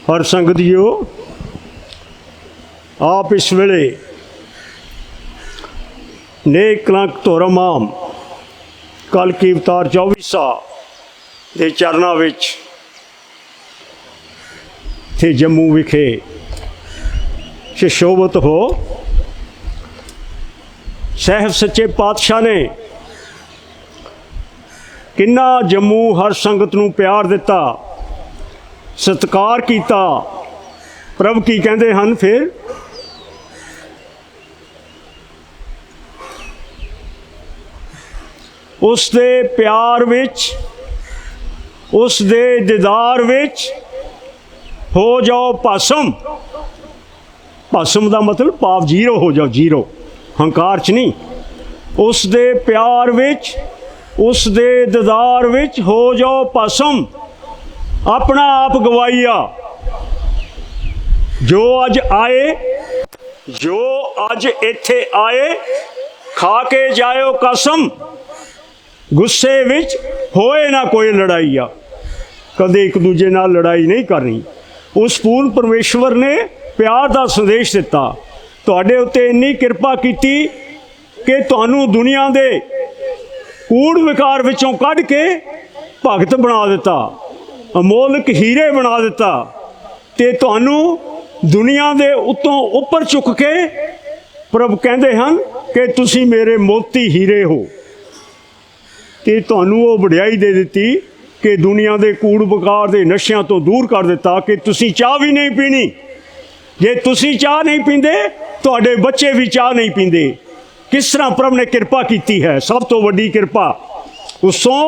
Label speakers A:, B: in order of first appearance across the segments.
A: हर संगत जीओ आप इस वेले नेक कलंक धर्म आम कल की अवतार 24 के चरणों विच थे जम्मू विखे सुशोभित हो साहिब सच्चे पातशाह ने किन्ना जम्मू हर संगत नूं प्यार दिता, सत्कार किया। प्रभ की कहते हैं फिर उस दे प्यार विच उस दे दीदार विच हो जाओ भस्म। भस्म का मतलब पाप जीरो हो जाओ, जीरो हंकार च नहीं। उस दे प्यार विच उस दे दीदार विच हो जाओ भस्म। अपना आप गवाइया जो अज आए, जो अज इत्थे आए, खा के जाओ कसम। गुस्से विच होए ना कोई लड़ाइया, कदे एक दूजे नाल लड़ाई नहीं करनी। उस पूर्ण परमेश्वर ने प्यार का संदेश दिता, तुहाडे उत्ते इन्नी किरपा कीती कि तुहानू दुनिया दे कूड़ विकार विचों कढ़ के भगत बना दिता, अमोलक हीरे बना दिता, ते तुहानू दुनिया दे उत्तों उपर चुक के प्रभ कहते हैं कि तुसी मेरे मोती हीरे हो। ते तुहानू वो वडियाई दे दिती कि दुनिया के कूड़ विकार के नशियां तो दूर कर दिता कि तुसी चाह भी नहीं पीनी। जे तुसी चाह नहीं पींदे तुहाडे बच्चे भी चाह नहीं पींदे। किस तरह प्रभ ने किरपा की है, सब तो वड्डी किरपा। उसों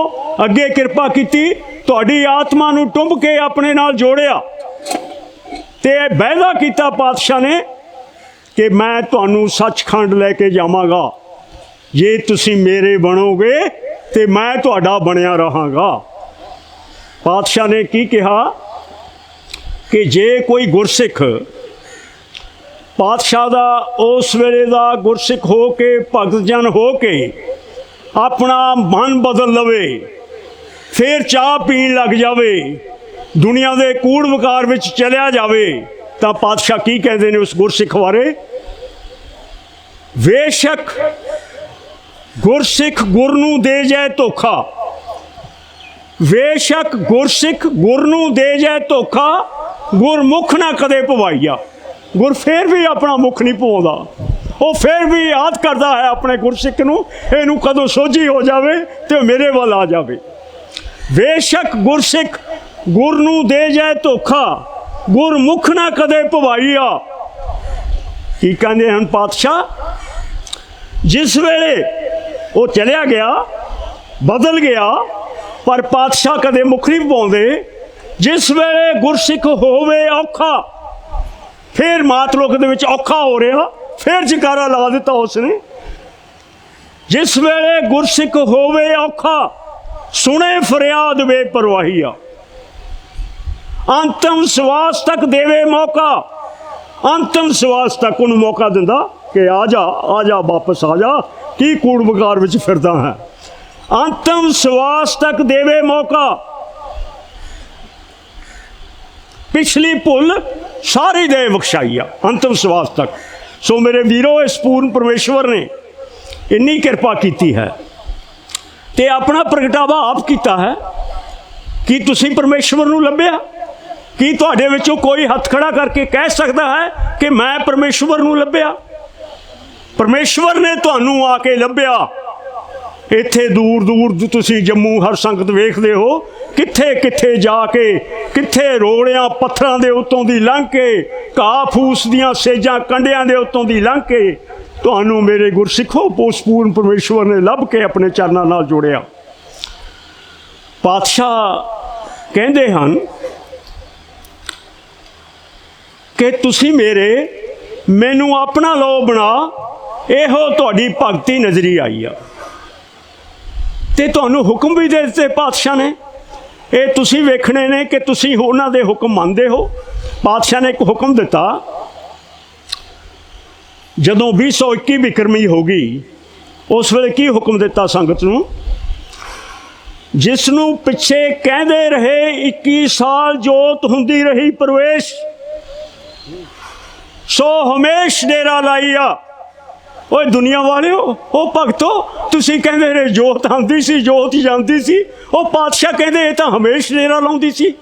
A: अगे किरपा की तुहाडी आत्मा नूं टुंब के अपने नाल जोड़िया ते वायदा किया पातशाह ने कि मैं तुहानू सचखंड लैके जावांगा। जे तुसी मेरे बनोगे तो मैं तुहाडा बनिया रहांगा। पातशाह ने की कहा कि जे कोई गुरसिख पातशाह दा उस वेले दा गुरसिख हो के भगत जन हो के अपना मन बदल लवे, फिर चाह पीन लग जावे, दुनिया के कूड़ विकार विच चलिया जावे, तो पातशाह की कहते हैं उस गुरसिख बारे? बेशक गुरसिख गुर नूं दे जाए धोखा, बेशक गुरसिख गुर नूं दे जाए धोखा, गुरमुख ना कदे पवाइया। गुर फिर भी अपना मुख नहीं पवाउंदा, वो फिर भी याद करता है अपने गुरसिख नूं, इहनूं कदों सोझी हो जावे तो मेरे वाल आ जावे। बेशक गुरसिख गुर नूं दे जाए धोखा, गुरमुख ना कदे पवाइया। की कहते हैं पातशाह? जिस वेले वो चलिया गया, बदल गया, पर पातशाह कदे मुख नहीं पवाउंदे। जिस वेले गुरसिख होवे औखा, फिर मातलोक दे विच औखा हो रहा, फिर जकारा ला दिता उसने। जिस वेले गुरसिख होवे औखा, सुने फरियाद बेपरवाहिया। अंतिम श्वास तक देवे मौका, अंतिम श्वास तक उन्हें मौका दिंदा कि आ जा वापस आ जा, की कूड़ विकार विच फिरदा है। अंतिम श्वास तक देवे मौका, पिछली भुल सारी दे बख्शाइया, अंतिम श्वास तक। सो मेरे वीरों, इस पूर्ण परमेश्वर ने इन्नी किरपा की है ते अपना प्रगटावा आप किया है। कि तुसी परमेश्वर नूं लभ्या? कि तुहाडे विचों कोई हथ खड़ा करके कह सकता है कि मैं परमेश्वर नूं लभ्या? परमेश्वर ने तुहानू आके लभ्या। इत्थे दूर दूर तुसी जम्मू हर संगत वेखदे हो, कित्थे कित्थे जाके, कित्थे रोड़ियां पत्थरां दे उत्तों दी लंघ के, घाह फूस दियां सेजां कंडियां दे उत्तों दी लंघ के तुहानू मेरे गुरसिखो उस पूर्ण परमेश्वर ने लभ के अपने चरनां नाल जोड़िया। पातशाह कहते हैं कि तुसी मैनू अपना लो बना, इहो तुहाडी भगती नजरी आई आ। ते तुहानू हुक्म भी दे दिते पातशाह ने, ये तुसी वेखने ने कि तुसी उन्हां दे हुक्म मनदे हो। पातशाह ने एक हुक्म दिता, जदों 2021 विक्रमी हो गई, उस वेले की हुक्म दिता संगत नूं जिसनों पिछे कहते रहे 21 साल जोत हुंदी रही प्रवेश, सो हमेश डेरा लाइया। ओए दुनिया वाले ओ भगतो, तुसी कहते रहे जोत आती सी जोत जाती सी, ओ पातशाह कहते ये तो हमेश डेरा लाउंदी सी।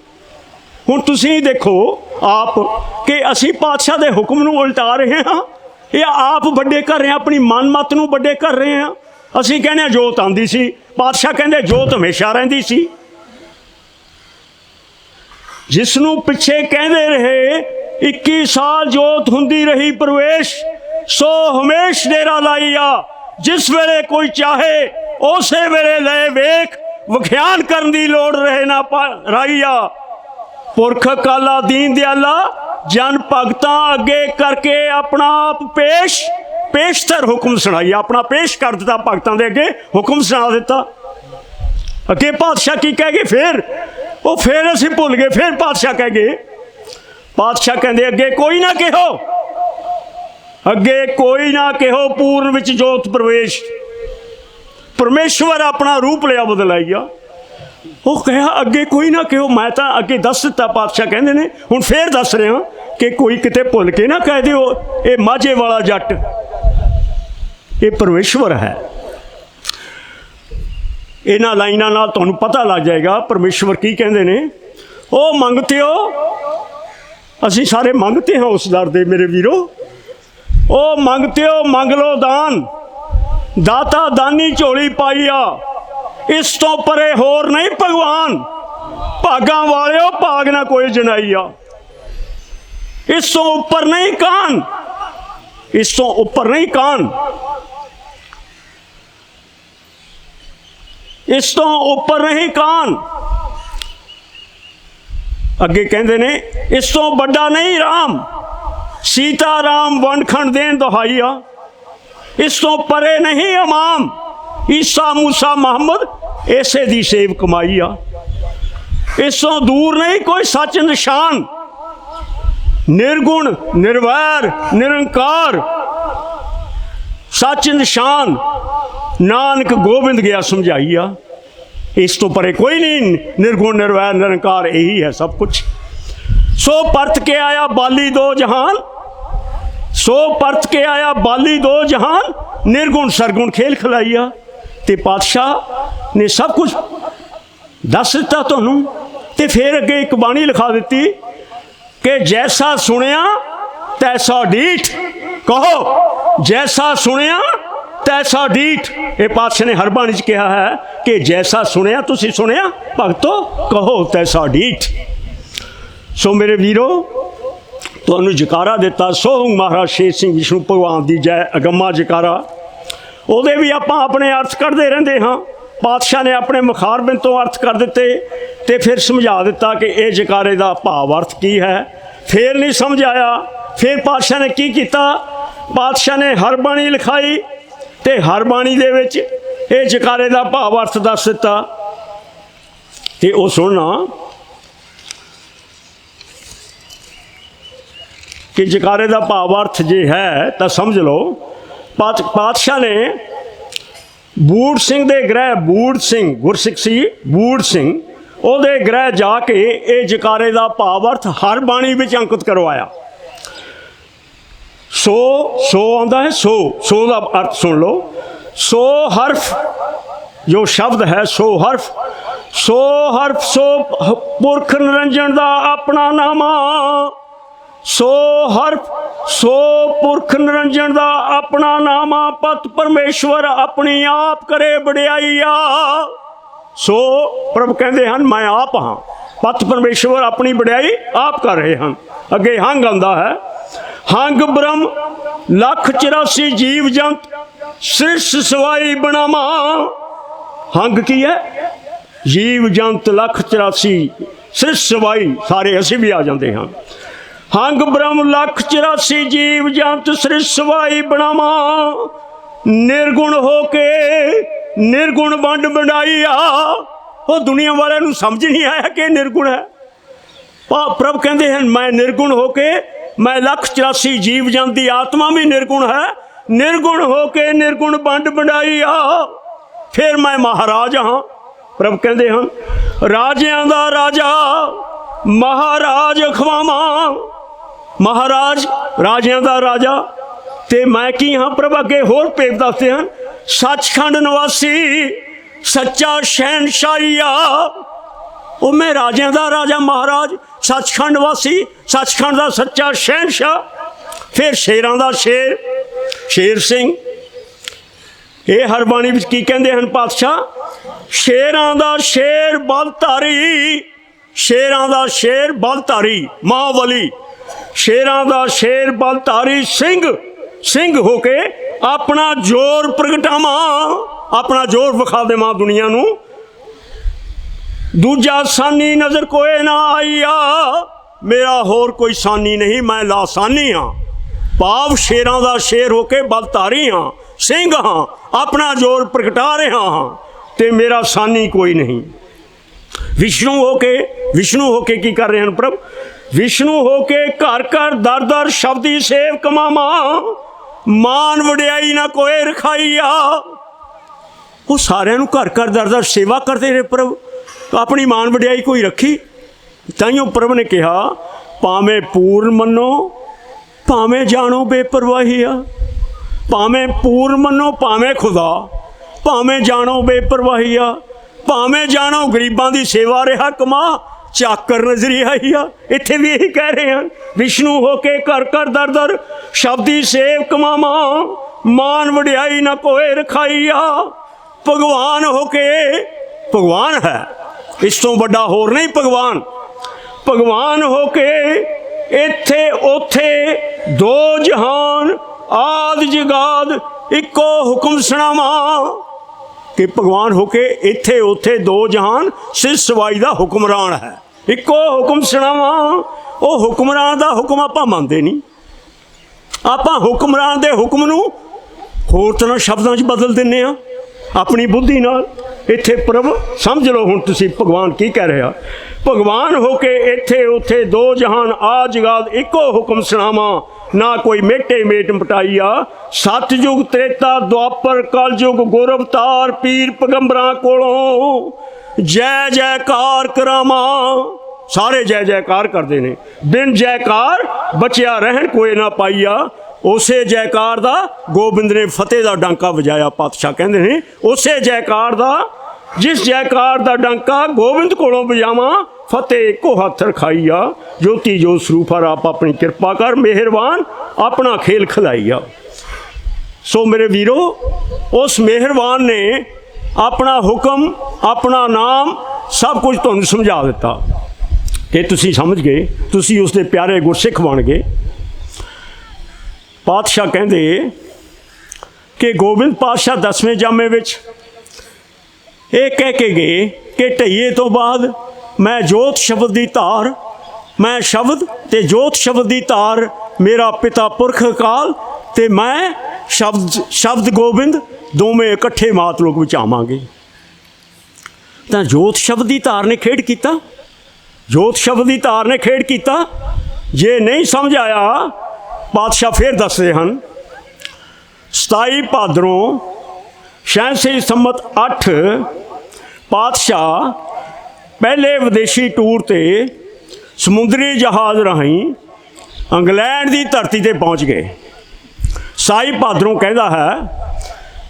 A: हुण तुसी देखो आप कि असी पातशाह के हुक्म नूं उल्टा रहे हाँ या आप वड्डे कर रहे हैं, अपनी मनमत नूं वड्डे कर रहे हैं। असी कहने जोत आती सी, पातशाह कहते जोत हमेशा रहिंदी सी। जिसनों पिछे कहते रहे 21 साल जोत हुंदी रही प्रवेश, सो हमेश डेरा लाइया। जिस वेले कोई चाहे उसे वेले ले वेख, विख्यान करन दी लोड़ रहे ना राइया। पुरख काला दीन दयाला जन भगतां अगे करके अपना आप पेश, पेशतर हुक्म सुनाइया, अपना पेश कर दिता भगतां दे अगे, हुक्म सुना दिता। अगे पातशाह की कह गए फिर असीं भुल गए, फिर पातशाह कह गए, पातशाह कहते अगे कोई ना कहो, अगे कोई ना कहो पूर्ण विच जोत प्रवेश। परमेश्वर अपना रूप लिया बदलाइया, वो कहा अगे कोई ना कहो, मैं तो अगे दस दिता पातशाह कहते ने, हुण फिर दस रहा कि कोई किते भुल के ना कह दिओ ये माझे वाला जट, ये परमेश्वर है। इन्हां लाइनां नाल तुहानूं पता लग जाएगा परमेश्वर की कहते ने। ओ मंगते हो, असीं सारे मंगते हैं उस दर दे मेरे वीरो। ओ मंगते हो मंग लो दान, दाता दानी झोली पाईया, इस तो परे होर नहीं भगवान। भागा वाले भाग ना कोई जनाईया, इस तो उपर नहीं कान, इस तो उपर नहीं कान, इस तो उपर नहीं कान। अगे कहते ने इस तो बड़ा नहीं राम, सीता राम वंड खंड देन दुहाइया। इस तो परे नहीं इमाम, ईसा मूसा मोहम्मद ऐसे दी सेव कमाईया। इस तो दूर नहीं कोई सच निशान, निर्गुण निर्वैर निरंकार सच निशान, नानक गोबिंद गया समझाइया। इस तो परे कोई नहीं, निर्गुण निर्वैर निरंकार यही है सब कुछ। सो परत के आया बाली दो जहान, सो परत के आया बाली दो जहान, निर्गुण सरगुण खेल खिलाइया। ते पातशाह ने सब कुछ दस दिता तुहानूं, ते फिर अगे एक बाणी लिखा दी कि जैसा सुनिया तैसा डीठ। कहो जैसा सुनिया तैसा डीठ। ये पातशाह ने हर बाणी च कहा है कि जैसा सुनिया, तुसी सुनिया भगतो, कहो तैसा डीठ। सो मेरे वीरो तुहानूं जकारा दिता, सो महाराज शेर सिंह विष्णु भगवान की जय अगम्मा जकारा। ਉਹਦੇ भी आप अपने अर्थ कढ़ते रहते हाँ। पातशाह ने अपने मुखारबिंद तो अर्थ कर दिते, तो फिर समझा दिता कि यह जकारे का भाव अर्थ की है। फिर नहीं समझ आया, फिर पातशाह ने की किया, पातशाह ने हर बाणी लिखाई, तो हर बाणी दे विच ये जकारे का भाव अर्थ दस दिता। तो वो सुनना कि जकारे का भाव अर्थ जे है तो समझ लो। पातशाह ने बूढ़ सिंह दे ग्रह, बूढ़ सिंह गुरसिख सी बूढ़ सिंह, ਉਹਦੇ ग्रह जाके ये जकारे का भावार्थ हर बाणी विच अंकित करवाया। सो आंदा है, सो का अर्थ सुन लो। सो हर्फ जो शब्द है, सो हर्फ सो पुरख निरंजन का अपना नामा। सो हर्फ सो पुरख निरंजन का अपना नामा, पत परमेश्वर अपनी आप करे बड़ियाईया। सो प्रभ कहते हैं मैं आप हाँ, पत परमेश्वर अपनी बड़ियाई आप कर रहे हैं। अगे हंग आंदा है, हंग ब्रह्म लख 84 जीव जंत सृष्ट सवाई बनावा। हंग की है, जीव जंत लख 84 सृष्ट सवाई, सारे असी भी आ जाते हैं। हंग ब्रह्म लख 84 जीव जंत सृष्ट सवाई बनावा। निर्गुण होके निर्गुण वंड बनाईया। वो दुनिया वाले नूं समझ नहीं आया कि निर्गुण है। प्रभ कहते हैं मैं निर्गुण होके, मैं लख 84 जीव जंत की आत्मा भी निर्गुण है, निर्गुण होके निर्गुण वंड बनाईया। फिर मैं महाराज हाँ, प्रभ कहते हैं, राजियां दा राजा महाराज अखवामा। महाराज राजियां दा राजा ते मैं की हाँ प्रभ। अगे होर भेद दसते हैं, सचखंड निवासी सच्चा शहनशाहिया। वो मैं राजियां दा राजा महाराज, सचखंड वासी, सचखंड दा सच्चा शहनशाह। फिर शेरां दा शेर शेर सिंह। ये हर बाणी विच की कहंदे हन पातशाह, शेरां दा शेर बलधारी, शेरां दा शेर बलधारी महाबली। शेरां दा शेर बलधारी सिंह, सिंह होके अपना जोर प्रगटावा, अपना जोर विखा देवां दुनिया नूं। दूजा सानी नज़र कोई ना आई आ, मेरा होर कोई सानी नहीं, मैं लासानी हाँ। भाव शेरां दा शेर होके बलधारी हाँ, सिंह हाँ, अपना जोर प्रगटा रहा हाँ, ते मेरा सानी कोई नहीं। विष्णु होके की कर रहे हैं प्रभ? विष्णु होके घर घर दर दर शब्दी सेव कमामा, मान वड्याई ना कोई रखाई आ। वो सारिਆਂ ਨੂੰ घर घर दर दर सेवा करते रहे प्रभ, अपनी मान वड्याई कोई रखी। ताइयों प्रभ ने कहा, भावें पूर्ण मनो भावें जानो बेपरवाही आ। भावें पूर्ण मनो भावें खुदा, भावें जानो बेपरवाही आ। भावें जानो गरीबां दी सेवा रहा कमा, चाकर नजरी आई आ। इत्थे भी यही कह रहे हैं, विष्णु होके घर घर दर दर शब्दी सेव कमावा, मान वड्याई ना कोई रखाई आ। भगवान होके, भगवान है, इस तो बड़ा होर नहीं भगवान। भगवान होके इत्थे उथे दो जहान आद जगाद इको हुक्म सुनावा। कि भगवान होके इत्थे उथे दो जहान सिर सवाई दा हुक्मरान है, इको हुक्म सुनावा। वो हुक्मरान दा हुक्म आपां मनदे नहीं, आपां हुक्मरान दे हुक्म नूं होर तरह शब्दां च बदल दिंदे आ अपनी बुद्धि नाल। इत्थे प्रभ समझ लो हुण तुसीं भगवान की कह रहा। भगवान होके इत्थे उथे दो जहान आ जगाद इको हुक्म सुनावा, ना कोई मेटे मेट मटाइया। सतयुग त्रेता द्वापर कलयुग गुर अवतार, पीर पैगंबरां कोलों जय जयकार करावा। सारे जय जयकार करते हैं, बिन जयकार बचिया रहन कोई ना पाइया। उसे जयकार दा गोबिंद ने फतेह दा डांका वजाया। पातशाह कहते हैं, उसे जयकार दा, जिस जयकार दा डांका गोबिंद कोलों वजावा, फतेह को हथ रखाई आ। ज्योति जो स्वरूप हर आप अपनी कृपा कर, मेहरबान अपना खेल खिलाई आ। सो मेरे वीरो, उस मेहरबान ने अपना हुक्म अपना नाम सब कुछ तुहानूं समझा दिता कि तुसीं समझ गए, तुसीं उसके प्यारे गुरसिख बन गए। पातशाह कहते कि गोबिंद पातशाह 10वें जामे विच ये कह के गए कि ढईए तो बाद मैं जोत शब्द दी धार, मैं शब्द ते जोत शब्द दी धार, मेरा पिता पुरख अकाल ते मैं शब्द गोबिंद दोवें इकट्ठे मातलोक विच आवांगे। तां जोत शब्द दी धार ने खेड कीता, जोत शब्द दी धार ने खेड कीता। जे नहीं समझ आया, पातशाह फिर दसदे हन, 27 भादरों 86 संमत 8 पातशाह पहले विदेशी टूर ते समुद्री जहाज़ राही इंग्लैंड की धरती ते पहुँच गए। 27 भादरों कहता है,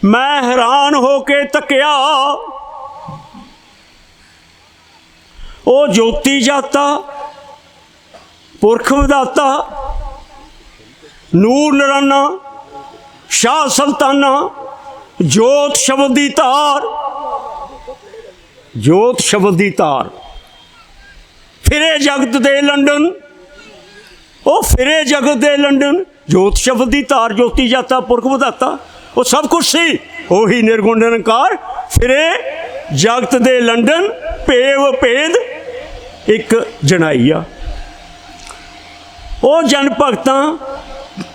A: मैं हैरान हो के तकिया, ओ ज्योति जाता पुरख विदाता, नूर नराना शाह सुल्ताना, जोत शब्द दी धार, जोत शब्द दी धार। फिरे जगत दे लंडन, ओ फिरे जगत दे लंडन, जोत शब्द दी धार, ज्योति जाता पुरख विदाता, वो सब कुछ सी ओही निर्गुण निरंकार। फिरे जगत दे लंडन, भेव भेद एक जनाई आ। ओ जन भगतां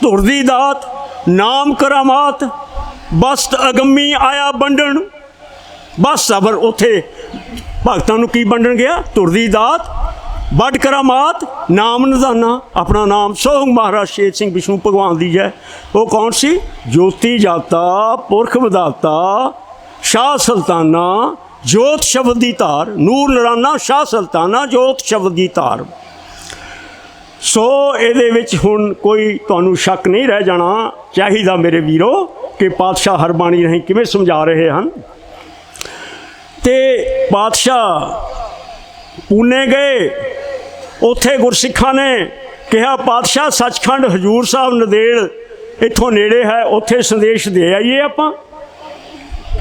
A: धुर दी दात, नाम करामात, बस्त अगम्मी आया बंडन। बस सबर उथे भगतां नूं की बंडन गया, धुर दी दात, बड़ करामात, नाम निधाना, अपना नाम। सोहंग महाराज शेर सिंह विष्णु भगवान दी जय। वो कौन सी? ज्योति जाता पुरख विदाता, शाह सुल्ताना, जोत शब्द की धार, नूर नराना शाह सुल्ताना जोत शब्द की धार। सो ये हुण कोई तुहानूं शक नहीं रह जाना चाहिए मेरे वीरो कि पातशाह हरबाणी राहीं किवें समझा रहे हैं। ते पातशाह पूने गए, उत्थे गुरसिखां ने कहा पातशाह सचखंड हजूर साहब नदेड़ इत्थों नेड़े है, उत्थे संदेश दे आइए आपां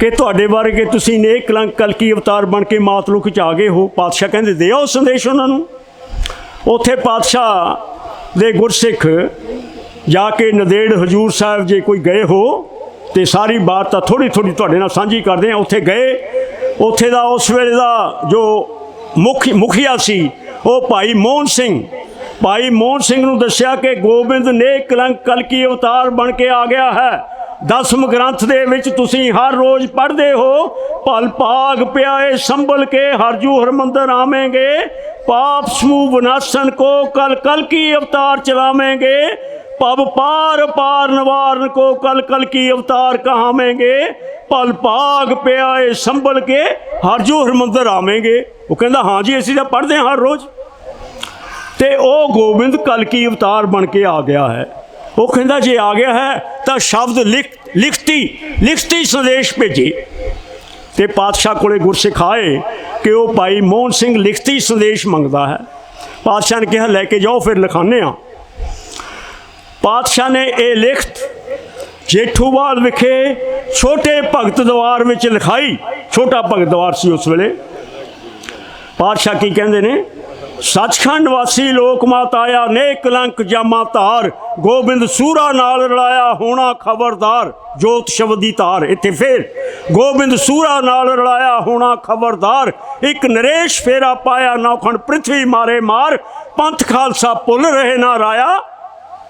A: कि तुहाडे बारे कि तुसीं नेक कलंक कलकी अवतार बन के मातलुक च आ गए हो। पातशाह कहंदे दे आओ संदेश उन्हां नूं। उत्थे पातशाह दे गुरसिख जाके नदेड़ हजूर साहब जे कोई गए हो तो सारी बात तो थोड़ी थोड़ी तुहाडे नाल सांझी करदे हां। उत्थे गए, उत्थे दा उस वेले दा जो मुखिया सी वो भाई मोहन सिंह, भाई मोहन सिंह नूं दस्सिया कि गोबिंद नेक कलंक कलकी अवतार बन के आ गया है। 10वें ग्रंथ दे विच तुसीं हर रोज़ पढ़ते हो, भल भाग प्याए संभल के हरजू हरमंदर आवेंगे, पाप समूह विनाशन को कल कल की अवतार चलावेंगे, पब पार पार निवारण को कल कल की अवतार कहावेंगे, भल भाग प्याए संभल के हरजू हरमंदर आवेंगे। वो कहता हाँ जी असीं तां पढ़ते हैं हर रोज़। तो वो गोबिंद कल की अवतार बन के आ गया है। वो कहता जे आ गया है तो शब्द लिखती संदेश भेजे। तो पातशाह कोले गुरसिख आए कि वो भाई मोहन सिंह लिखती संदेश मंगता है। पातशाह ने कहा लैके जाओ फिर लिखाने। पातशाह ने यह लिखत जेठूवाल विखे छोटे भगत दवार में लिखाई। छोटा भगत दवार सी उस वेले। पातशाह की कहते ने सचखंड वासी लोक मात आया, नेक कलंक जामा धार, गोबिंद सूरा नाल रलाया होना खबरदार, जोत शब्द दी धार। इत्थे फिर गोबिंद सूरा नाल रलाया होना खबरदार, एक नरेश फेरा पाया नौखंड पृथ्वी मारे मार, पंथ खालसा भुल रहे ना राया,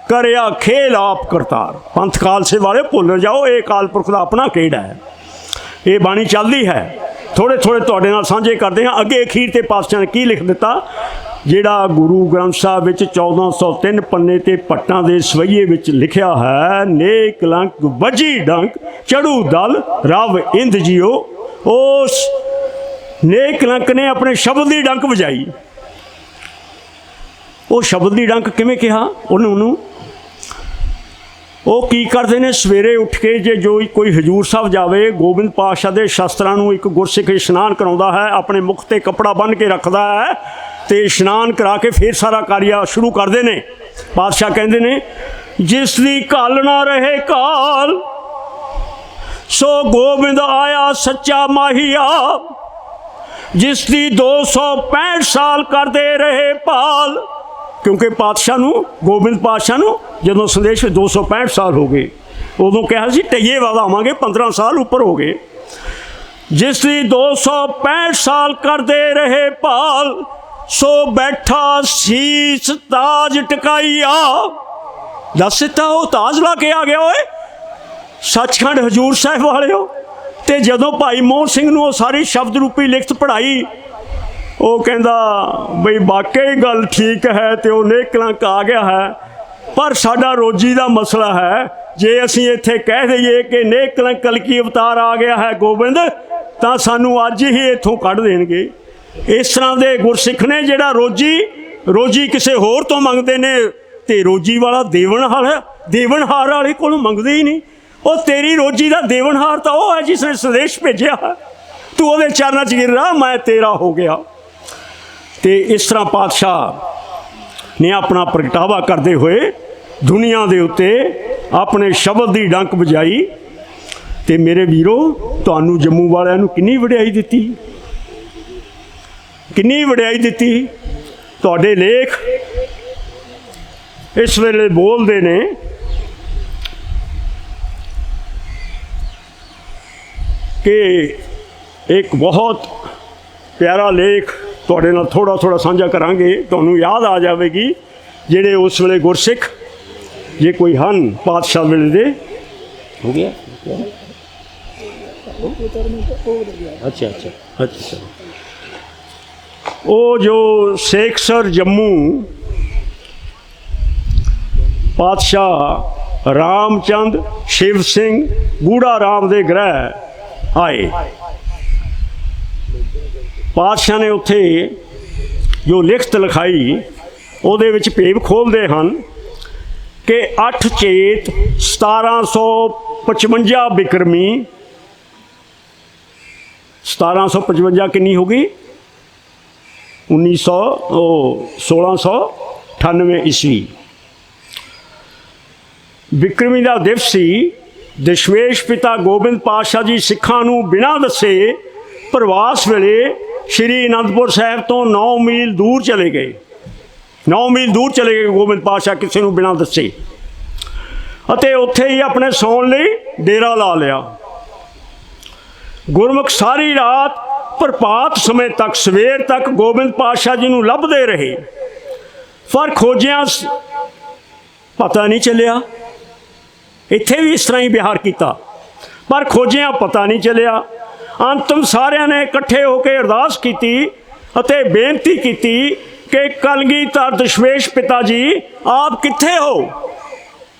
A: करया खेल आप करतार। पंथ खालसे वाले भुल जाओ, ये काल पुरख का अपना खेड़ा है। ये बाणी चलती है, थोड़े थोड़े तुहाडे नाल साझे करते हैं। अगे अखीर ते पातशाह ने की लिख दिता, जिहड़ा गुरु ग्रंथ साहब विच 1403 पन्ने ते पट्टां दे सवैये विच लिखिया है, नेक कलंक वजी डंक चढ़ू दल रव इंद जियो। उस नेक कलंक ने अपने शब्द की डंक वजाई। वो शब्द की डंक किवें कहा उन्होंने? वो की करते हैं सवेरे उठ के जो कोई हजूर साहब जाए, गोबिंद पातशाह के शस्त्रां नूं एक गुरसिख इशनान कराउंदा है, अपने मुख ते कपड़ा बन के रखता है तो इशनान करा के फिर सारा कार्य शुरू करते हैं। पातशाह कहते हैं जिसकी काल ना रहे काल, सो गोबिंद आया सच्चा माहिया, जिसकी 265 साल करते रहे पाल। क्योंकि पातशाह नूं गोबिंद पातशाह नूं जदों संदेश 265 साल हो गए, उदों कहा सी टइये वधावांगे 15 साल उपर हो गए। जिसकी 265 साल करते रहे पाल, सो बैठा शीस ताज टकाइया। दस दिता वो ताज ला के आ गया होए सचखंड हजूर साहब वाले हो। तो जदों भाई मोहन सिंह नूं सारी शब्द रूपी लिखत पढ़ाई, वो कहता बई वाकई गल ठीक है, तो वो नेक कलंक आ गया है, पर साडा रोजी का मसला है। जे असीं इत्थे कह दईए कि नेक कलंक कलकी अवतार आ गया है गोबिंद, तो सानू अज ही इत्थों कढ़ देणगे। इस तरह के गुरसिख ने जिहड़ा रोजी किसी होर तो मंगते ने, तो रोजी वाला देवनहार वाले कोलों मंगते ही नहीं। वो तेरी रोजी का देवनहार तो वह है जिसने संदेश भेजा है, तू वो चरणों च गिर रहा, मैं तेरा हो गया। तो इस तरह पातशाह ने अपना प्रगटावा करते हुए दुनिया के उत्ते अपने शब्द की डंक बजाई। तो मेरे वीरो तुहानू जम्मू वालियां नू किन्नी वडियाई दिती, किन्नी वडियाई दिती। तुहाडे लेख इस वेले बोलते ने कि एक बहुत प्यारा लेख तुहाडे नाल थोड़ा थोड़ा साझा करांगे, तुहानू याद आ जाएगी जिहड़े उस वेले गुरसिख जे कोई हन पातशाह वेले दे। हो गया अच्छा अच्छा अच्छा। वो जो सेखसर जम्मू पातशाह रामचंद शिव सिंह गूढ़ा राम दे ग्रह आए। ਪਾਤਸ਼ਾਹ ਨੇ ਉੱਥੇ ਜੋ ਲਿਖਤ ਲਿਖਾਈ ਉਹਦੇ ਵਿੱਚ ਭੇਬ ਖੋਲ੍ਹਦੇ ਹਨ ਕਿ 8 ਚੇਤ 1755 ਬਿਕਰਮੀ 1755 ਕਿੰਨੀ ਹੋ ਗਈ 1698 ਈਸਵੀ ਬਿਕਰਮੀ ਦਾ ਦਿਵਸ ਸੀ। ਦਸ਼ਮੇਸ਼ ਪਿਤਾ ਗੋਬਿੰਦ ਪਾਤਸ਼ਾਹ ਜੀ ਸਿੱਖਾਂ ਨੂੰ ਬਿਨਾਂ ਦੱਸੇ ਪ੍ਰਵਾਸ ਵੇਲੇ ਸ਼੍ਰੀ ਅਨੰਦਪੁਰ ਸਾਹਿਬ ਤੋਂ 9 ਮੀਲ ਦੂਰ ਚਲੇ ਗਏ। 9 ਮੀਲ ਦੂਰ ਚਲੇ ਗਏ ਗੋਬਿੰਦ ਪਾਤਸ਼ਾਹ ਕਿਸੇ ਨੂੰ ਬਿਨਾਂ ਦੱਸੇ, ਅਤੇ ਉੱਥੇ ਹੀ ਆਪਣੇ ਸੌਣ ਲਈ ਡੇਰਾ ਲਾ ਲਿਆ। ਗੁਰਮੁਖ ਸਾਰੀ ਰਾਤ ਪ੍ਰਭਾਤ ਸਮੇਂ ਤੱਕ ਸਵੇਰ ਤੱਕ ਗੋਬਿੰਦ ਪਾਤਸ਼ਾਹ ਜੀ ਨੂੰ ਲੱਭਦੇ ਰਹੇ, ਪਰ ਖੋਜਿਆਂ ਪਤਾ ਨਹੀਂ ਚੱਲਿਆ। ਇੱਥੇ ਵੀ ਇਸ ਤਰ੍ਹਾਂ ਹੀ ਵਿਹਾਰ ਕੀਤਾ, ਪਰ ਖੋਜਿਆਂ ਪਤਾ ਨਹੀਂ ਚੱਲਿਆ। ਅੰਤਮ ਸਾਰਿਆਂ ਨੇ ਇਕੱਠੇ ਹੋ ਕੇ ਅਰਦਾਸ ਕੀਤੀ ਅਤੇ ਬੇਨਤੀ ਕੀਤੀ ਕਿ ਕਲਗੀਧਰ ਦਸ਼ਮੇਸ਼ ਪਿਤਾ ਜੀ ਆਪ ਕਿੱਥੇ ਹੋ।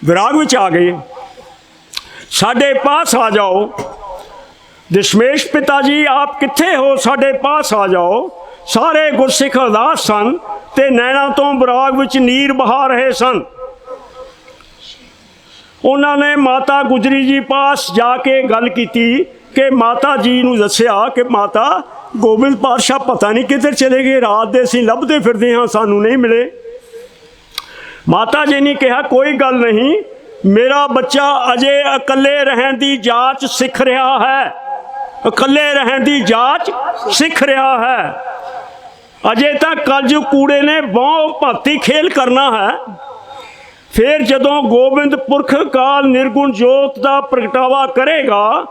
A: ਵਿਰਾਗ ਵਿੱਚ ਆ ਗਏ, ਸਾਡੇ ਪਾਸ ਆ ਜਾਓ। ਦਸ਼ਮੇਸ਼ ਪਿਤਾ ਜੀ ਆਪ ਕਿੱਥੇ ਹੋ, ਸਾਡੇ ਪਾਸ ਆ ਜਾਓ। ਸਾਰੇ ਗੁਰਸਿੱਖ ਅਰਦਾਸ ਸਨ ਤੇ ਨੈਣਾਂ ਤੋਂ ਵਿਰਾਗ ਵਿੱਚ ਨੀਰ ਬਹਾ ਰਹੇ ਸਨ। ਉਹਨਾਂ ਨੇ ਮਾਤਾ ਗੁਜਰੀ ਜੀ ਪਾਸ ਜਾ ਕੇ ਗੱਲ ਕੀਤੀ ਕਿ ਮਾਤਾ ਜੀ ਨੂੰ ਦੱਸਿਆ ਕਿ ਮਾਤਾ ਗੋਬਿੰਦ ਪਾਤਸ਼ਾਹ ਪਤਾ ਨਹੀਂ ਕਿੱਧਰ ਚਲੇ ਗਏ, ਰਾਤ ਦੇ ਅਸੀਂ ਲੱਭਦੇ ਫਿਰਦੇ ਹਾਂ, ਸਾਨੂੰ ਨਹੀਂ ਮਿਲੇ। ਮਾਤਾ ਜੀ ਨੇ ਕਿਹਾ ਕੋਈ ਗੱਲ ਨਹੀਂ, ਮੇਰਾ ਬੱਚਾ ਅਜੇ ਇਕੱਲੇ ਰਹਿਣ ਦੀ ਜਾਂਚ ਸਿੱਖ ਰਿਹਾ ਹੈ, ਇਕੱਲੇ ਰਹਿਣ ਦੀ ਜਾਂਚ ਸਿੱਖ ਰਿਹਾ ਹੈ। ਅਜੇ ਤਾਂ ਕਲਯੁਗ ਕੂੜੇ ਨੇ ਬਹੁ ਭਾਂਤੀ ਖੇਲ ਕਰਨਾ ਹੈ। ਫਿਰ ਜਦੋਂ ਗੋਬਿੰਦ ਪੁਰਖ ਕਾਲ ਨਿਰਗੁਣ ਜੋਤ ਦਾ ਪ੍ਰਗਟਾਵਾ ਕਰੇਗਾ,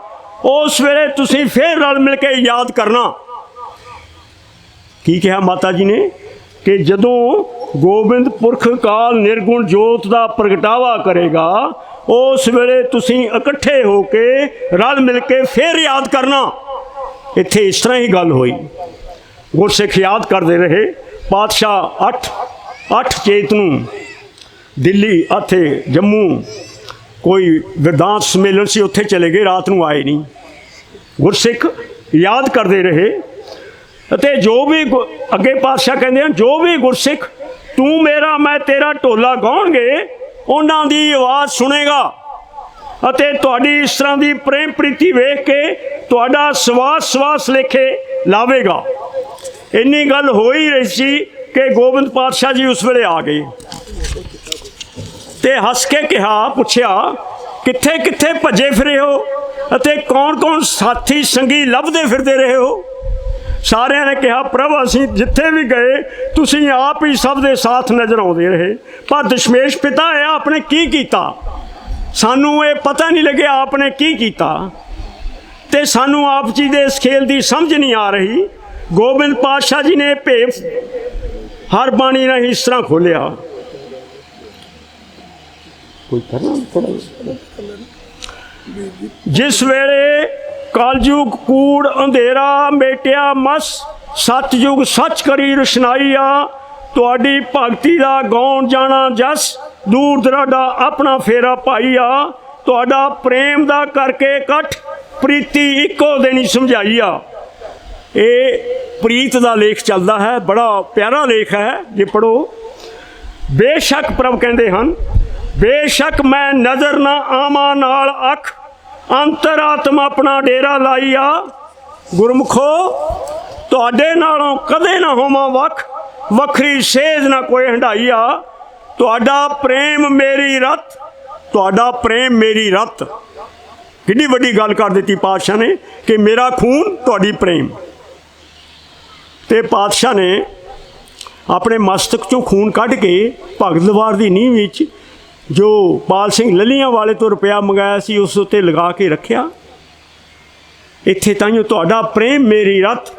A: ਉਸ ਵੇਲੇ ਤੁਸੀਂ ਫਿਰ ਰਲ ਮਿਲ ਕੇ ਯਾਦ ਕਰਨਾ। ਕੀ ਕਿਹਾ ਮਾਤਾ ਜੀ ਨੇ ਕਿ ਜਦੋਂ ਗੋਬਿੰਦ ਪੁਰਖ ਕਾਲ ਨਿਰਗੁਣ ਜੋਤ ਦਾ ਪ੍ਰਗਟਾਵਾ ਕਰੇਗਾ, ਉਸ ਵੇਲੇ ਤੁਸੀਂ ਇਕੱਠੇ ਹੋ ਕੇ ਰਲ ਮਿਲ ਕੇ ਫਿਰ ਯਾਦ ਕਰਨਾ। ਇੱਥੇ ਇਸ ਤਰ੍ਹਾਂ ਹੀ ਗੱਲ ਹੋਈ। ਗੁਰਸਿੱਖ ਯਾਦ ਕਰਦੇ ਰਹੇ। ਪਾਤਸ਼ਾਹ 8 ਚੇਤ ਨੂੰ ਦਿੱਲੀ ਅਤੇ ਜੰਮੂ ਕੋਈ ਵਿਰਦਾਂਤ ਸੰਮੇਲਨ ਸੀ, ਉੱਥੇ ਚਲੇ ਗਏ, ਰਾਤ ਨੂੰ ਆਏ ਨਹੀਂ। ਗੁਰਸਿੱਖ ਯਾਦ ਕਰਦੇ ਰਹੇ ਅਤੇ ਜੋ ਵੀ ਅੱਗੇ ਪਾਤਸ਼ਾਹ ਕਹਿੰਦੇ ਹਨ, ਜੋ ਵੀ ਗੁਰਸਿੱਖ ਤੂੰ ਮੇਰਾ ਮੈਂ ਤੇਰਾ ਢੋਲਾ ਗਾਉਣਗੇ, ਉਹਨਾਂ ਦੀ ਆਵਾਜ਼ ਸੁਣੇਗਾ ਅਤੇ ਤੁਹਾਡੀ ਇਸ ਤਰ੍ਹਾਂ ਦੀ ਪ੍ਰੇਮ ਪ੍ਰੀਤੀ ਵੇਖ ਕੇ ਤੁਹਾਡਾ ਸਵਾਸ ਲੇਖੇ ਲਾਵੇਗਾ। ਇੰਨੀ ਗੱਲ ਹੋ ਹੀ ਰਹੀ ਸੀ ਕਿ ਗੋਬਿੰਦ ਪਾਤਸ਼ਾਹ ਜੀ ਉਸ ਵੇਲੇ ਆ ਗਏ ਤੇ ਹੱਸ ਕੇ ਕਿਹਾ, ਪੁੱਛਿਆ ਕਿੱਥੇ ਕਿੱਥੇ ਭੱਜੇ ਫਿਰੇ ਹੋ ਅਤੇ ਕੌਣ ਕੌਣ ਸਾਥੀ ਸੰਗੀ ਲੱਭਦੇ ਫਿਰਦੇ ਰਹੇ ਹੋ। ਸਾਰਿਆਂ ਨੇ ਕਿਹਾ ਪ੍ਰਭ ਅਸੀਂ ਜਿੱਥੇ ਵੀ ਗਏ ਤੁਸੀਂ ਆਪ ਹੀ ਸਭ ਦੇ ਸਾਥ ਨਜ਼ਰ ਆਉਂਦੇ ਰਹੇ, ਪਰ ਦਸ਼ਮੇਸ਼ ਪਿਤਾ ਇਹ ਆਪਨੇ ਕੀ ਕੀਤਾ, ਸਾਨੂੰ ਇਹ ਪਤਾ ਨਹੀਂ ਲੱਗਿਆ ਆਪਨੇ ਕੀ ਕੀਤਾ, ਤੇ ਸਾਨੂੰ ਆਪ ਜੀ ਦੇ ਇਸ ਖੇਲ ਦੀ ਸਮਝ ਨਹੀਂ ਆ ਰਹੀ। ਗੋਬਿੰਦ ਪਾਤਸ਼ਾਹ ਜੀ ਨੇ ਭੇਵ ਹਰ ਬਾਣੀ ਨਾਲ ਇਸ ਤਰ੍ਹਾਂ ਖੋਲਿਆ। ਜਿਸ ਵੇਲੇ ਕਲਯੁਗ ਕੂੜ ਅੰਧੇਰਾ ਮੇਟਿਆ ਮਸ, ਸਤਯੁਗ ਸੱਚ ਕਰੀ ਰੁਸ਼ਨਾਈ ਆ, ਤੁਹਾਡੀ ਭਗਤੀ ਦਾ ਗਾਉਣ ਜਾਣਾ ਜਸ, ਦੂਰ ਦਰਾਡਾ ਆਪਣਾ ਫੇਰਾ ਪਾਈ ਆ, ਤੁਹਾਡਾ ਪ੍ਰੇਮ ਦਾ ਕਰਕੇ ਇਕੱਠ, ਪ੍ਰੀਤੀ ਇੱਕੋ ਦਿਨ ਸਮਝਾਈ ਆ। ਇਹ ਪ੍ਰੀਤ ਦਾ ਲੇਖ ਚੱਲਦਾ ਹੈ, ਬੜਾ ਪਿਆਰਾ ਲੇਖ ਹੈ, ਜੇ ਪੜ੍ਹੋ। ਬੇਸ਼ੱਕ ਪ੍ਰਭ ਕਹਿੰਦੇ ਹਨ, ਬੇਸ਼ੱਕ ਮੈਂ ਨਜ਼ਰ ਨਾ ਆਵਾਂ ਨਾਲ ਅੱਖ, ਅੰਤਰਾਤਮਾ ਆਪਣਾ ਡੇਰਾ ਲਾਈ ਆ। ਗੁਰਮੁਖੋ ਤੁਹਾਡੇ ਨਾਲੋਂ ਕਦੇ ਨਾ ਹੋਵਾਂ ਵੱਖ, ਵੱਖਰੀ ਸੇਧ ਨਾ ਕੋਈ ਹੰਢਾਈ ਆ। ਤੁਹਾਡਾ ਪ੍ਰੇਮ ਮੇਰੀ ਰਤ, ਤੁਹਾਡਾ ਪ੍ਰੇਮ ਮੇਰੀ ਰਤ। ਕਿੰਨੀ ਵੱਡੀ ਗੱਲ ਕਰ ਦਿੱਤੀ ਪਾਤਸ਼ਾਹ ਨੇ ਕਿ ਮੇਰਾ ਖੂਨ ਤੁਹਾਡੀ ਪ੍ਰੇਮ। ਤੇ ਪਾਤਸ਼ਾਹ ਨੇ ਆਪਣੇ ਮਸਤਕ ਚੋਂ ਖੂਨ ਕੱਢ ਕੇ ਭਗਤ ਦਰਬਾਰ ਦੀ ਨੀਂਹ ਵਿੱਚ ਜੋ ਪਾਲ ਸਿੰਘ ਲੱਲੀਆਂ ਵਾਲੇ ਤੋਂ ਰੁਪਇਆ ਮੰਗਾਇਆ ਸੀ ਉਸ ਉੱਤੇ ਲਗਾ ਕੇ ਰੱਖਿਆ। ਇੱਥੇ ਤਾਈਓ ਤੁਹਾਡਾ ਪ੍ਰੇਮ ਮੇਰੀ ਰਤ,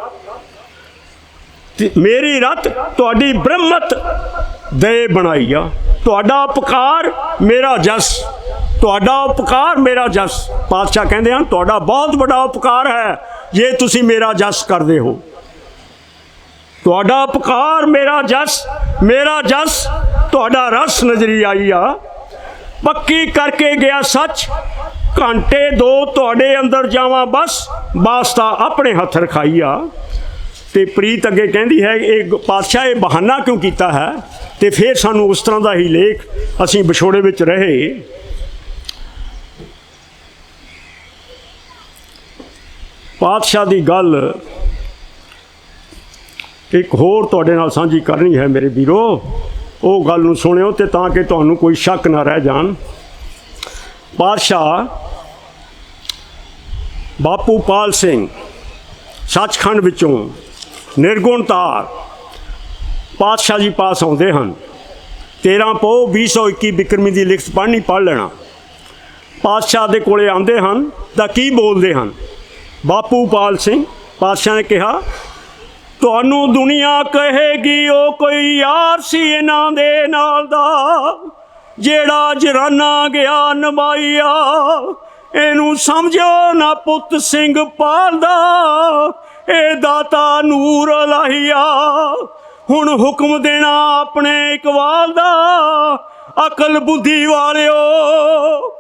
A: ਮੇਰੀ ਰਤ ਤੁਹਾਡੀ ਬ੍ਰਹਮਤ ਦੇ ਬਣਾਈ ਆ। ਤੁਹਾਡਾ ਉਪਕਾਰ ਮੇਰਾ ਜਸ, ਤੁਹਾਡਾ ਉਪਕਾਰ ਮੇਰਾ ਜਸ। ਪਾਤਸ਼ਾਹ ਕਹਿੰਦੇ ਹਨ ਤੁਹਾਡਾ ਬਹੁਤ ਵੱਡਾ ਉਪਕਾਰ ਹੈ ਜੇ ਤੁਸੀਂ ਮੇਰਾ ਜਸ ਕਰਦੇ ਹੋ। ਤੁਹਾਡਾ ਉਪਕਾਰ ਮੇਰਾ ਜਸ, ਮੇਰਾ ਜਸ ਤੁਹਾਡਾ ਰਸ ਨਜ਼ਰੀ ਆਈ ਆ। ਪੱਕੀ ਕਰਕੇ ਗਿਆ ਸੱਚ, ਘੰਟੇ 2 ਤੁਹਾਡੇ ਅੰਦਰ ਜਾਵਾਂ ਬਸ, ਵਾਸਤਾ ਆਪਣੇ ਹੱਥ ਰਖਾਈ ਆ। तो प्रीत अगे कहती है ये पातशाह ये बहाना क्यों किया है। तो फिर सानू उस तरह का ही लेख असी विछोड़े विच रहे। पातशाह की गल एक होर तुहाडे नाल सांझी करनी है मेरे वीरो, वो गल नूं सुणिओ ते तां कि तुहानूं कोई शक ना रह जान। पातशाह बापू पाल सिंह सचखंड विचों निर्गुण तार पातशाह जी पास आउंदे हन। 13 पो 2021 बिक्रमी की लिखत पढ़नी पढ़ लेना। पातशाह दे कोले आउंदे हन तां की बोलदे हन। बापू पाल सिंह पातशाह ने कहा तुहानू दुनिया कहेगी ओ कोई यार सी इन्हां दे नाल दा जेड़ा जराना गया नवाईया, इनू समझो ना पुत सिंह पालदा ए दाता नूर लाहिया। हुण हुक्म देना अपने इकबाल दा अकल बुद्धि वालिओ।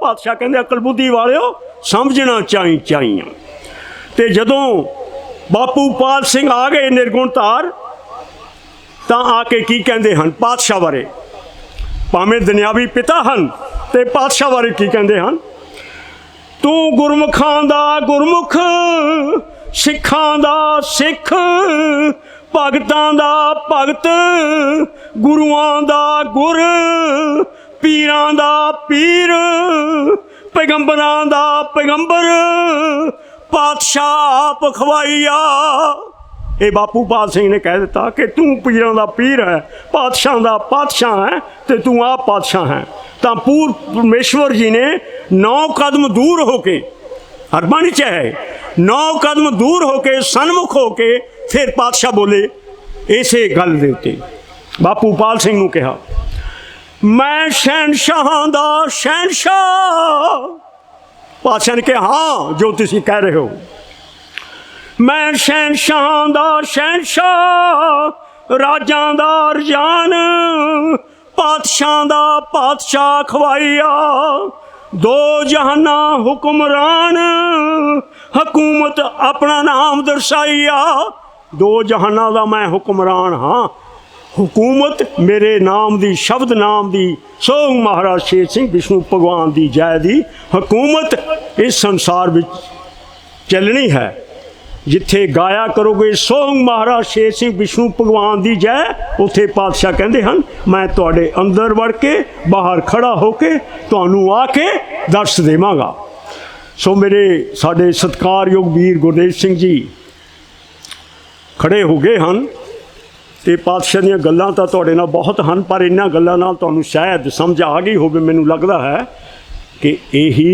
A: पातशाह कहंदे अकल बुद्धि वालिओ समझना चाहिए। ते जदों बापू पाल सिंह आ गए निर्गुण तार तां आके की कहंदे हन पातशाह बारे, भावें दुनियावी पिता हन ते पातशाह बारे की कहंदे हन। तू गुरमुखां दा गुरमुख, सिखां दा सिख, भगतां दा भगत, गुरुआं दा गुर, पीरां दा पीर, पैगंबरां दा पैगंबर, पातशाह आप खवाईया। ये बापू पाल सिंह ने कह दिता कि तू पीरां दा पीर है, पातशाह दा पातशाह है, तो तू आप पातशाह है। तो पूर्व परमेश्वर जी ने 9 कदम दूर होके हरबाणी च है 9 कदम दूर होके सन्मुख होके फिर पातशाह बोले इसे गल दे उत्ते। बापू पाल सिंह नूं कहा मैं शहनशाह दा शहनशाह। पातशाह ने कहा हाँ जो तुसीं कह रहे हो, मैं शहनशाह दा शहनशाह, राजां दा रजान, पातशाह दा पातशाह खवाईया। 2 जहाना हुक्मरान, हकूमत अपना नाम दर्शाईया। 2 जहाना दा मैं हुक्मरान हाँ, हुकूमत मेरे नाम दी शब्द नाम दी सोहंग महाराज शेर सिंह विष्णु भगवान दी जय दी हुकूमत इस संसार में चलनी है। जिथे गाया करोगे सोहंग महाराज शेर सिंह विष्णु भगवान की जय, उत्थे पातशाह कहते हैं मैं तुहाडे अंदर वड़ के बाहर खड़ा होके तुहानू आके दर्श देवांगा। सो मेरे साडे सत्कारयोग वीर गुरदेव सिंह जी खड़े हो गए हैं। तो पातशाह दीयां गल्लां तां तुहाडे नाल बहुत हैं, पर इन्हां गल्लां नाल तुहानू शायद समझ आ गई होवे। मैनू लगदा है कि यही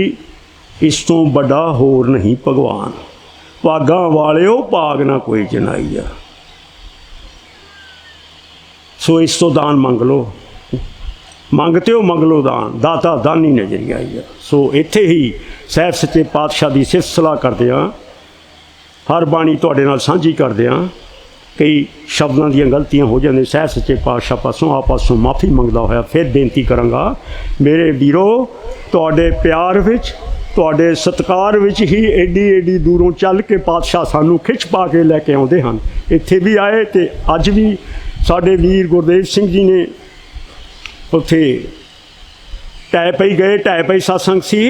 A: इस तो बड़ा होर नहीं भगवान। भागां वालिओ भाग ना कोई जनाई आ। सो इस तो दान मंग लो, मंगते हो मंग लो दान, दाता दानी नजरी आई आ। सो इत्थे ही सहब सच्चे पातशाह की सिफत सलाह करदिआं हर बाणी तुहाडे नाल सांझी करदिआं कई शब्दों दी गलतियां हो जाने सहब सच्चे पातशाह पासों आप पासों माफ़ी मंगदा होया फिर बेनती करांगा मेरे वीरो तुहाडे प्यार विच तुहाडे सत्कार विच ही एडी एडी दूरों चल के पातशाह सानू खिच पा के लैके आउंदे हन। इत्थे भी आए तो अज भी साडे वीर गुरदेव सिंह जी ने उत्थे ढाई पई गए। ढाई पई सत्संग सी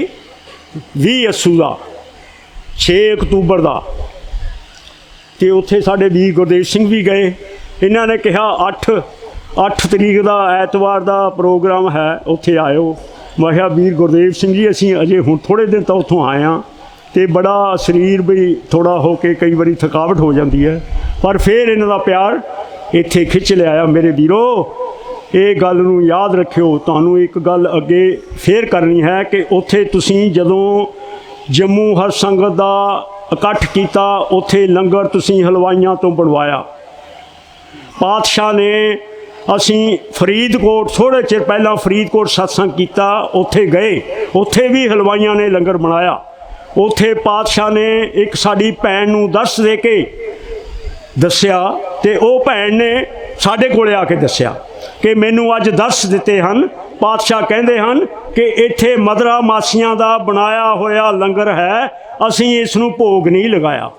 A: 20 अस्सू का 6 अक्तूबर का, तो उत्थे साडे वीर गुरदेव सिंह भी गए। इन्हों ने कहा 8 तरीक का ऐतवार का प्रोग्राम है उत्थे आयो। मैं कहा वीर गुरदेव सिंह जी असीं अजे हुण थोड़े दिन तो उत्थों आए हाँ, तो बड़ा शरीर भी थोड़ा हो के कई बारी थकावट हो जाती है, पर फिर इन्हां दा प्यार इत्थे खिच लिया। मेरे वीरो ये गल नूं याद रखियो। तुहानूं एक गल अगे फिर करनी है कि उत्थे तुसीं जदों जम्मू हर संगत का इकट्ठ किया उत्थे लंगर तुसीं हलवाइयां तो बनवाया। पातशाह ने असी फरीदकोट थोड़े चिर पहला फरीदकोट सत्संग किया, उत्थे गए, उत्थे भी हलवाइयां ने लंगर बनाया। उत्थे पातशाह ने एक साड़ी भैन नूं दर्श दे के दस्या, ते ओ भैन ने साडे कोले आके दस्या कि मैनू अज दर्श दिते हन। पातशाह कहते हैं कि इत्थे मदरा मासियां दा बनाया होया लंगर है, असीं इस नूं भोग नहीं लगाया।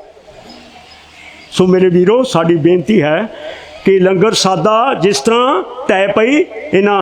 A: ਸੋ ਮੇਰੇ ਵੀਰੋ, ਸਾਡੀ ਬੇਨਤੀ ਹੈ ਕਿ ਲੰਗਰ ਸਾਦਾ ਜਿਸ ਤਰ੍ਹਾਂ ਤੈ ਪਈ ਇਹਨਾਂ